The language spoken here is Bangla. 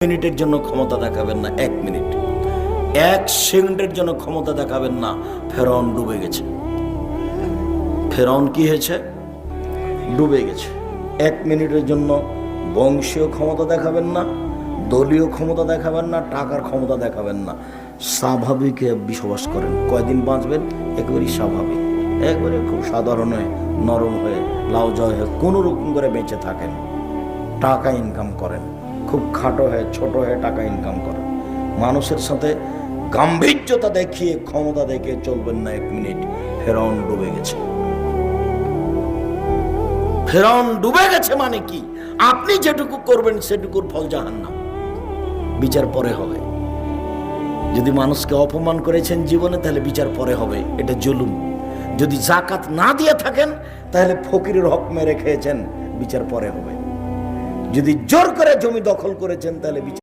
মিনিটের জন্য ক্ষমতা দেখাবেন না, 1 মিনিট, 1 সেকেন্ডের জন্য ক্ষমতা দেখাবেন না। ফেরাউন ডুবে গেছে। ফেরাউন কি হয়েছে? ডুবে গেছে। 1 মিনিটের জন্য বংশীয় ক্ষমতা দেখাবেন না, দলীয় ক্ষমতা দেখাবেন না, টাকার ক্ষমতা দেখাবেন না। স্বাভাবিকে বসবাস করেন। কয়দিন বাঁচবেন? একেবারেই স্বাভাবিক, একবারে খুব সাধারণ হয়ে, নরম হয়ে, লাউজয় হয়ে কোনো রকম করে বেঁচে থাকেন। টাকা ইনকাম করেন, খুব খাটো হয়ে, ছোট হয়ে টাকা ইনকাম করেন। মানুষের সাথে গাম্ভীর্যতা দেখিয়ে, ক্ষমতা দেখিয়ে চলবেন না 1 মিনিট। ফেরাউন ডুবে গেছে। ফেরাউন ডুবে গেছে মানে কি? আপনি যেটুকু করবেন সেটুকুর ফল জাহান্নাম। বিচার পরে হবে। যদি মানুষকে অপমান করেছেন জীবনে, তাহলে বিচার পরে হবে, এটা জুলুম। যদি যাকাত না দিয়ে থাকেন, তাহলে ফকিরের হক মেরে খেয়েছেন, বিচার পরে হবে। যদি জোর করে জমি দখল করেছেন, তাহলে বিচার